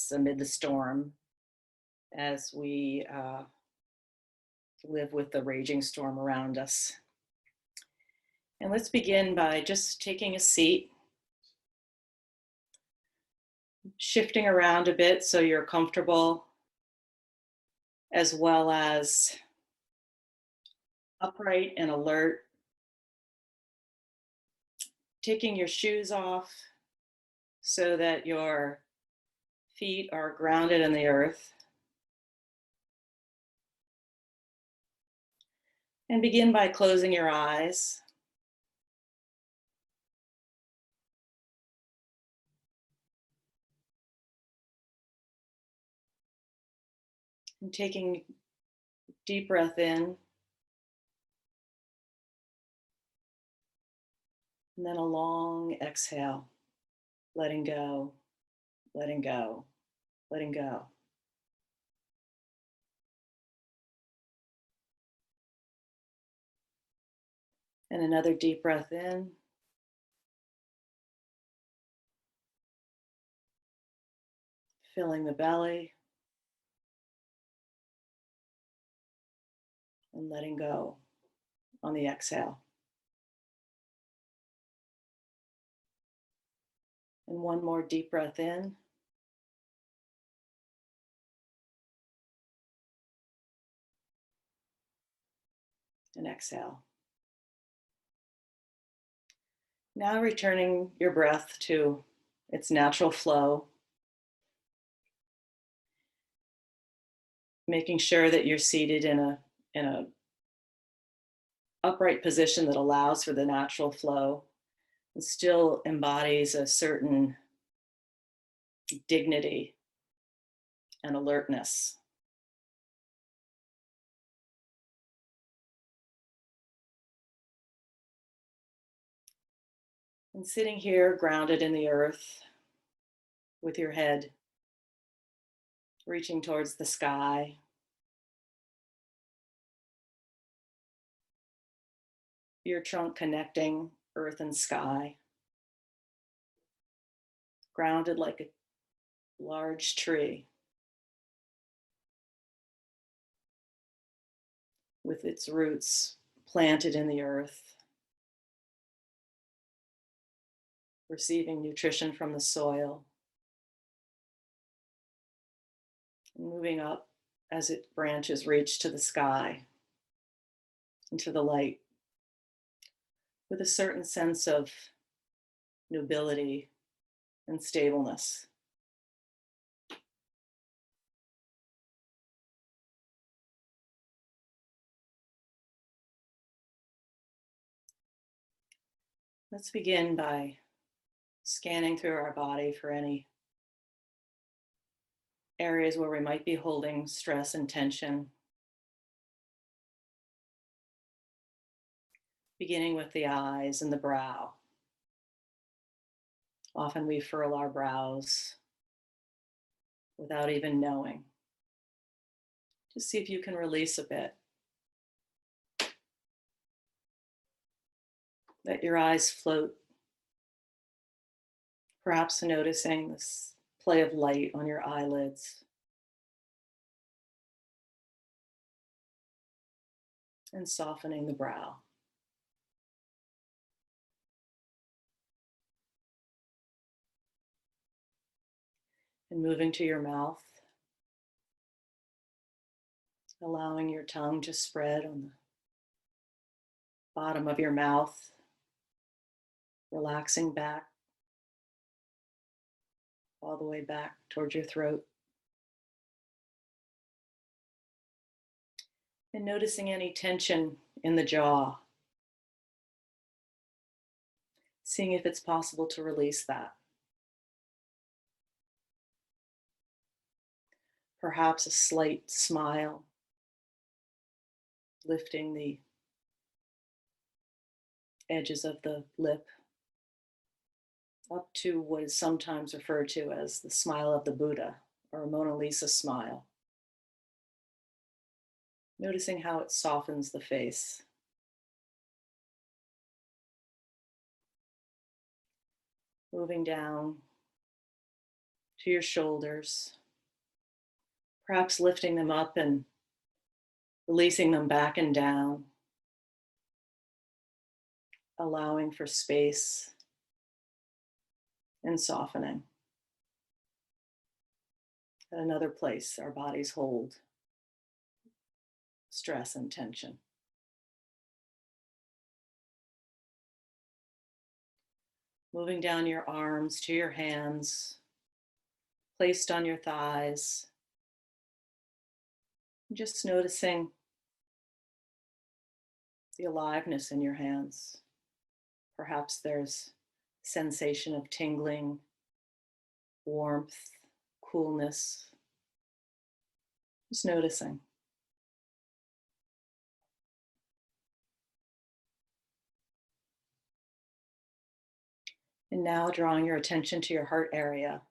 peace amid the storm as we live with the raging storm around us. And let's begin by just taking a seat, shifting around a bit so you're comfortable, as well as upright and alert. Taking your shoes off so that your feet are grounded in the earth. And begin by closing your eyes. And taking a deep breath in. And then a long exhale, letting go, letting go, letting go. And another deep breath in. Filling the belly. And letting go on the exhale. And one more deep breath in. And exhale. Now returning your breath to its natural flow. Making sure that you're seated in a upright position that allows for the natural flow and still embodies a certain dignity and alertness. And sitting here grounded in the earth with your head reaching towards the sky. Your trunk connecting earth and sky. Grounded like a large tree with its roots planted in the earth, receiving nutrition from the soil, and moving up as its branches reach to the sky, into the light, with a certain sense of nobility and stableness. Let's begin by scanning through our body for any areas where we might be holding stress and tension. Beginning with the eyes and the brow. Often we furl our brows without even knowing. Just see if you can release a bit. Let your eyes float. Perhaps noticing this play of light on your eyelids. And softening the brow. And moving to your mouth. Allowing your tongue to spread on the bottom of your mouth. Relaxing back. All the way back towards your throat. And noticing any tension in the jaw. Seeing if it's possible to release that. Perhaps a slight smile, lifting the edges of the lip up to what is sometimes referred to as the smile of the Buddha or a Mona Lisa smile. Noticing how it softens the face. Moving down to your shoulders, perhaps lifting them up and releasing them back and down, allowing for space and softening. At another place, our bodies hold stress and tension. Moving down your arms to your hands, placed on your thighs. Just noticing the aliveness in your hands. Perhaps there's sensation of tingling, warmth, coolness. Just noticing. And now drawing your attention to your heart area.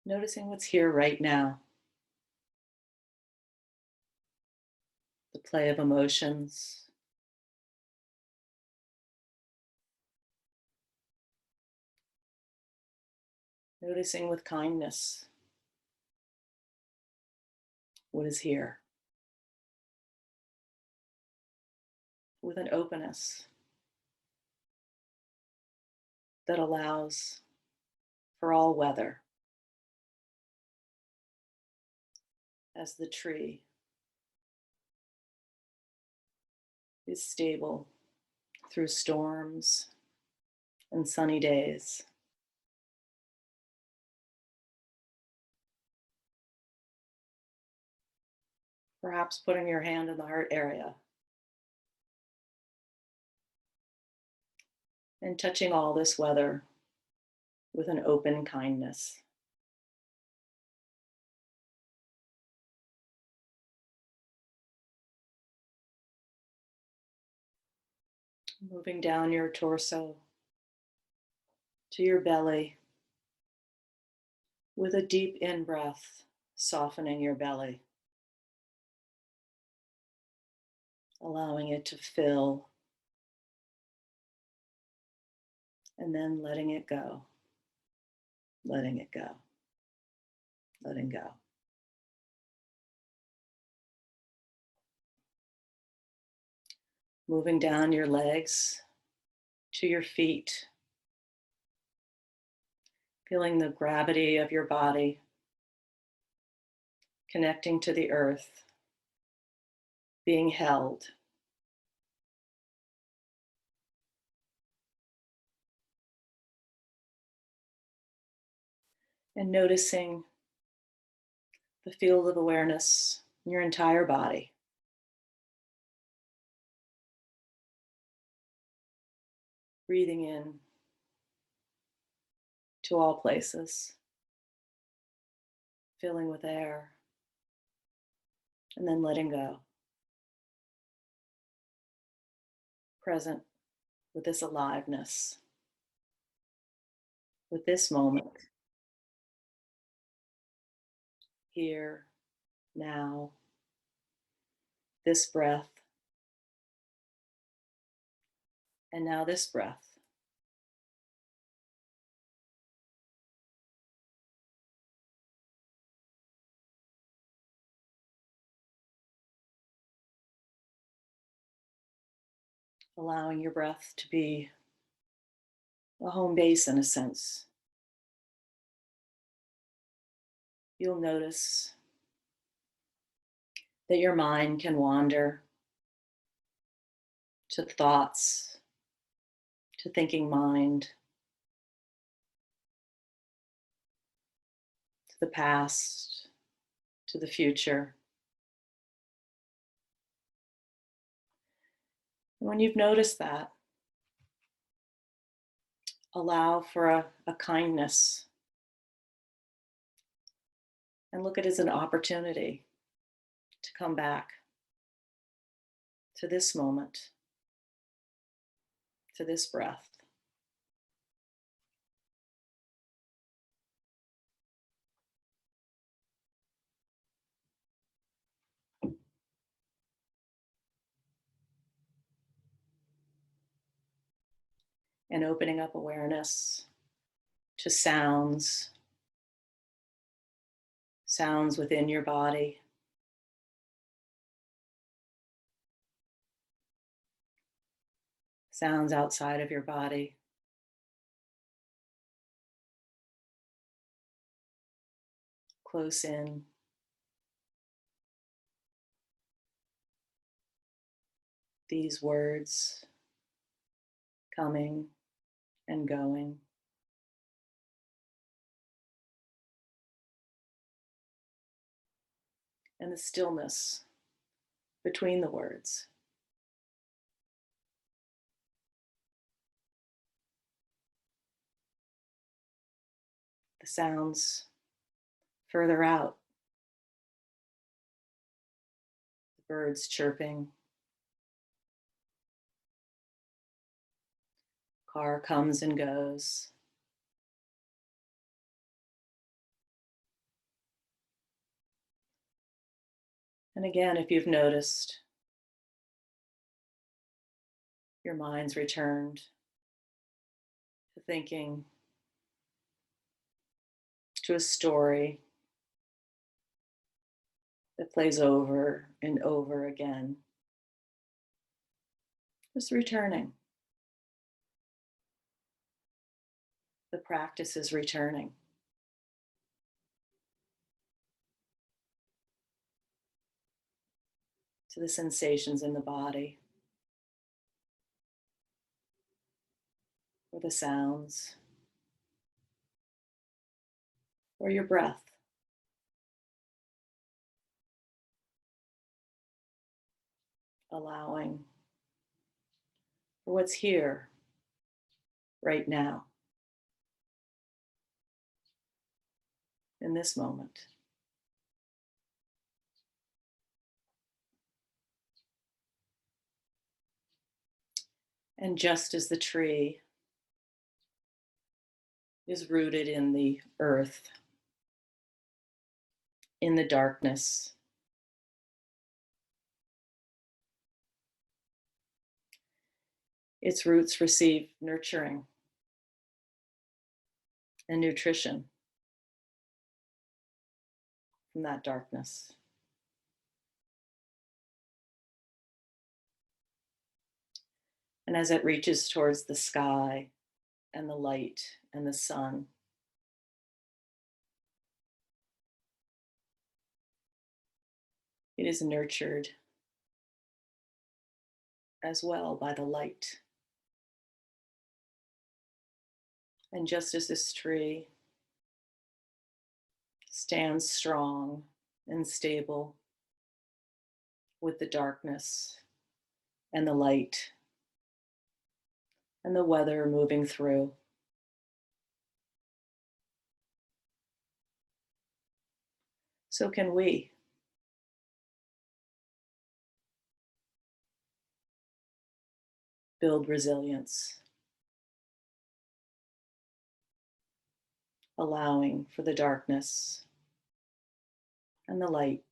Noticing what's here right now. The play of emotions. Noticing with kindness what is here. With an openness that allows for all weather. As the tree is stable through storms and sunny days. Perhaps putting your hand in the heart area and touching all this weather with an open kindness. Moving down your torso to your belly with a deep in-breath, softening your belly, allowing it to fill, and then letting it go, letting it go, letting go. Moving down your legs to your feet, feeling the gravity of your body, connecting to the earth, being held. And noticing the field of awareness in your entire body. Breathing in to all places, filling with air, and then letting go. Present with this aliveness, with this moment, here, now, this breath, and now this breath. Allowing your breath to be a home base in a sense. You'll notice that your mind can wander to thoughts, to thinking mind, to the past, to the future. And when you've noticed that, allow for a kindness and look at it as an opportunity to come back to this moment, to this breath. and opening up awareness to sounds, sounds within your body, sounds outside of your body. Close in. These words coming and going. And the stillness between the words. The sounds further out. The birds chirping. Car comes and goes. And again, if you've noticed, your mind's returned to thinking, to a story that plays over and over again. Just returning. The practice is returning. To the sensations in the body, or the sounds, or your breath. Allowing for what's here right now, in this moment. And just as the tree is rooted in the earth, in the darkness, its roots receive nurturing and nutrition from that darkness. And as it reaches towards the sky and the light and the sun, it is nurtured as well by the light. And just as this tree stands strong and stable with the darkness and the light and the weather moving through, so can we. Build resilience, allowing for the darkness and the light.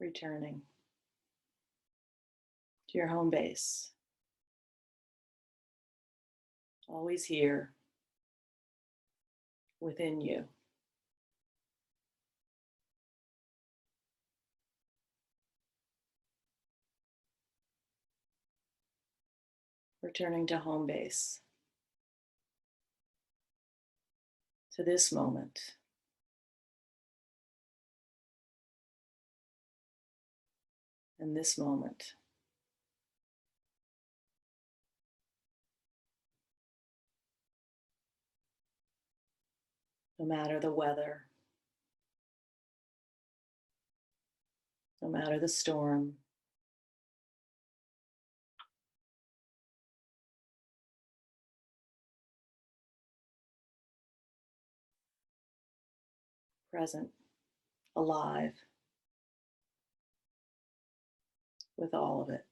Returning to your home base, always here within you. Returning to home base, to this moment. And this moment. No matter the weather, no matter the storm, present, alive with all of it.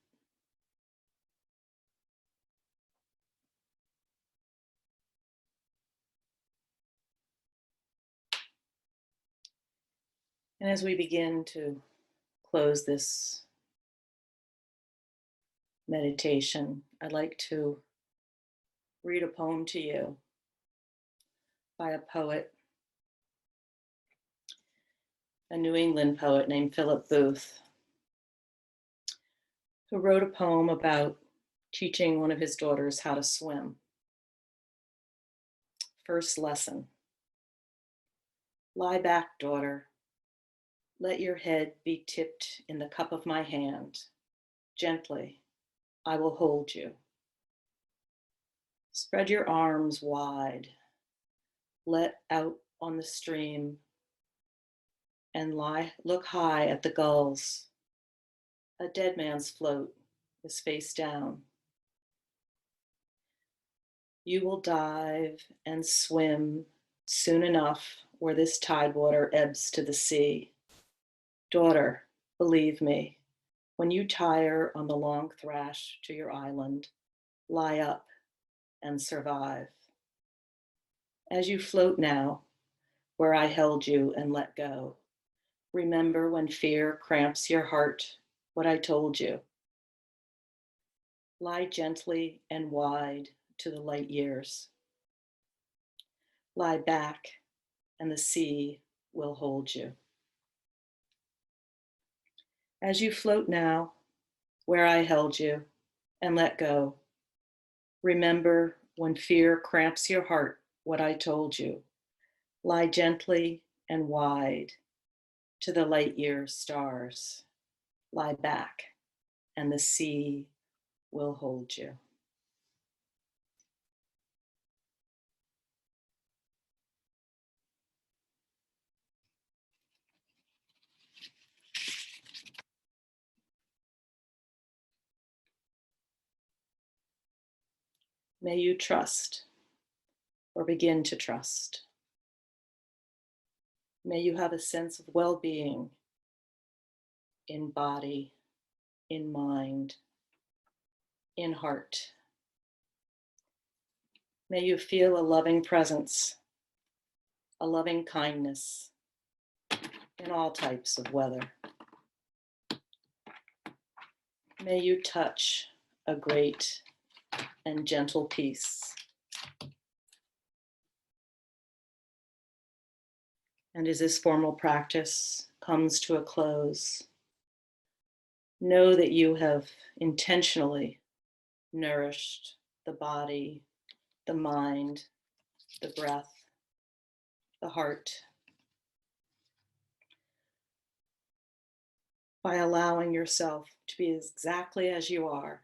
And as we begin to close this meditation, I'd like to read a poem to you by a poet, a New England poet named Philip Booth, who wrote a poem about teaching one of his daughters how to swim. First lesson. Lie back, daughter. Let your head be tipped in the cup of my hand. Gently, I will hold you. Spread your arms wide. Let out on the stream and look high at the gulls. A dead man's float is face down. You will dive and swim soon enough where this tidewater ebbs to the sea. Daughter, believe me, when you tire on the long thrash to your island, lie up and survive. As you float now, where I held you and let go, remember when fear cramps your heart, what I told you. Lie gently and wide to the light years. Lie back and the sea will hold you. As you float now, where I held you and let go, remember when fear cramps your heart, what I told you. Lie gently and wide to the light year stars. Lie back and the sea will hold you. May you trust or begin to trust. May you have a sense of well-being in body, in mind, in heart. May you feel a loving presence, a loving kindness in all types of weather. May you touch a great and gentle peace. And as this formal practice comes to a close, know that you have intentionally nourished the body, the mind, the breath, the heart, by allowing yourself to be exactly as you are,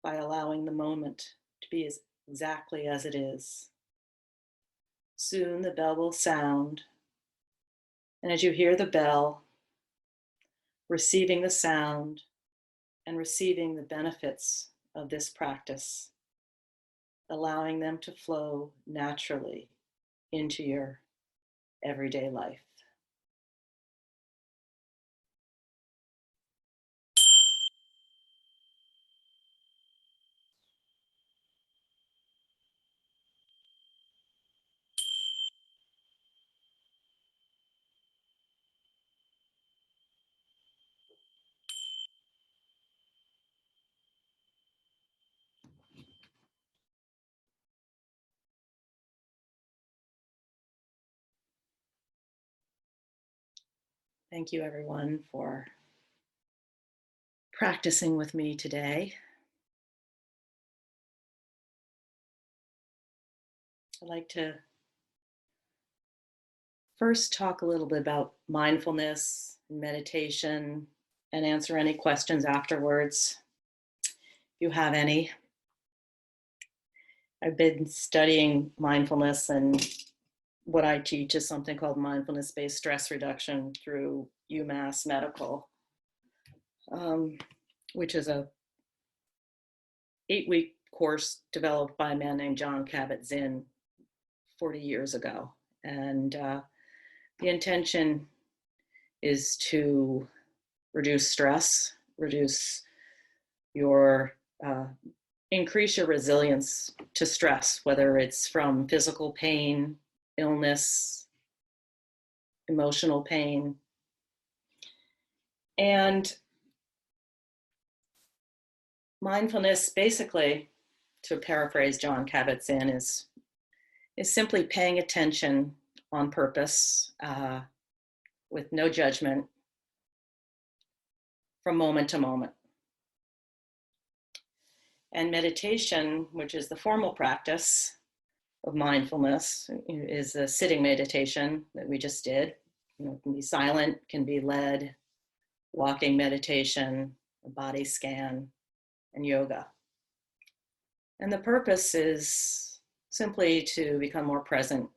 by allowing the moment to be exactly as it is. Soon the bell will sound, and as you hear the bell, receiving the sound and receiving the benefits of this practice, allowing them to flow naturally into your everyday life. Thank you, everyone, for practicing with me today. I'd like to first talk a little bit about mindfulness and meditation and answer any questions afterwards, if you have any. I've been studying mindfulness, and what I teach is something called Mindfulness Based Stress Reduction through UMass Medical, which is a 8-week course developed by a man named John Kabat-Zinn 40 years ago. And the intention is to reduce stress, increase your resilience to stress, whether it's from physical pain, illness, emotional pain, And mindfulness, basically, to paraphrase John Kabat-Zinn, is simply paying attention on purpose, with no judgment, from moment to moment. And meditation, which is the formal practice of mindfulness, is a sitting meditation that we just did. It can be silent, can be led, walking meditation, a body scan, and yoga. And the purpose is simply to become more present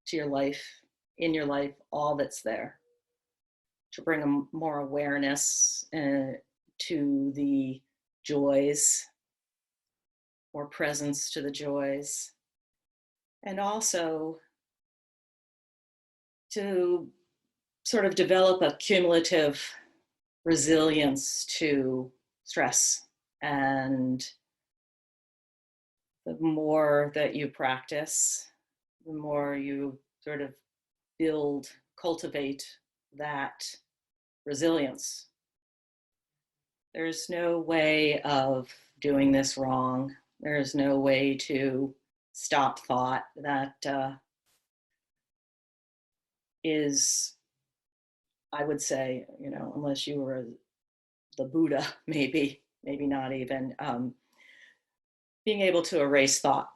to your life, in your life, all that's there, to bring more awareness to the joys, more presence to the joys, and also to sort of develop a cumulative resilience to stress. And the more that you practice, the more you sort of cultivate that resilience. There's no way of doing this wrong. There's no way to stop thought that is, I would say, unless you were the Buddha, maybe not even, being able to erase thought.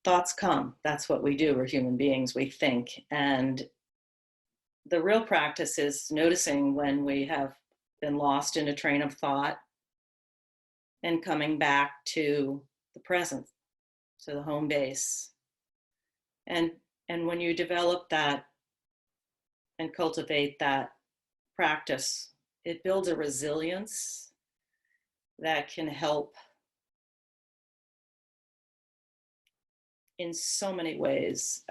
Thoughts come. That's what we do. We're human beings. We think. And the real practice is noticing when we have been lost in a train of thought and coming back to the present, to the home base. And when you develop that and cultivate that practice, it builds a resilience that can help in so many ways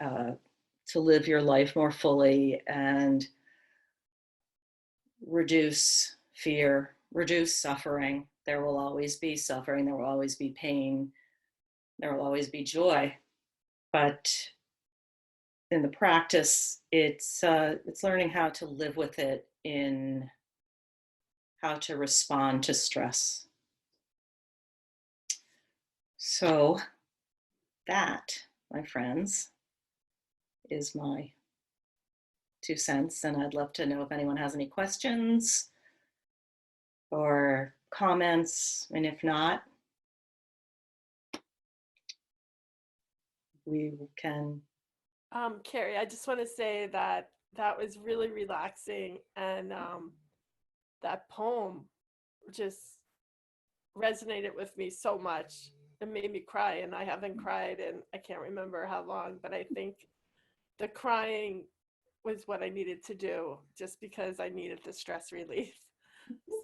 to live your life more fully and reduce fear, reduce suffering. There will always be suffering, there will always be pain, there will always be joy. But in the practice, it's learning how to live with it, in how to respond to stress. So that, my friends, is my 2 cents. And I'd love to know if anyone has any questions or comments. And if not, we can. Carrie, I just want to say that was really relaxing, and that poem just resonated with me so much. It made me cry, and I haven't cried and I can't remember how long, but I think the crying was what I needed to do, just because I needed the stress relief.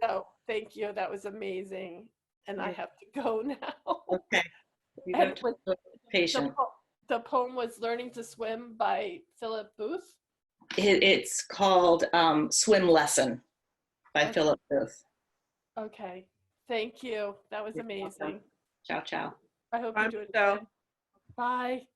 So thank you. That was amazing. And I have to go now. Okay. You have to be patient. The poem was Learning to Swim by Philip Booth. It's called Swim Lesson by Philip Booth. Okay. Thank you. That was amazing. Ciao, ciao. I hope you're doing good. Bye.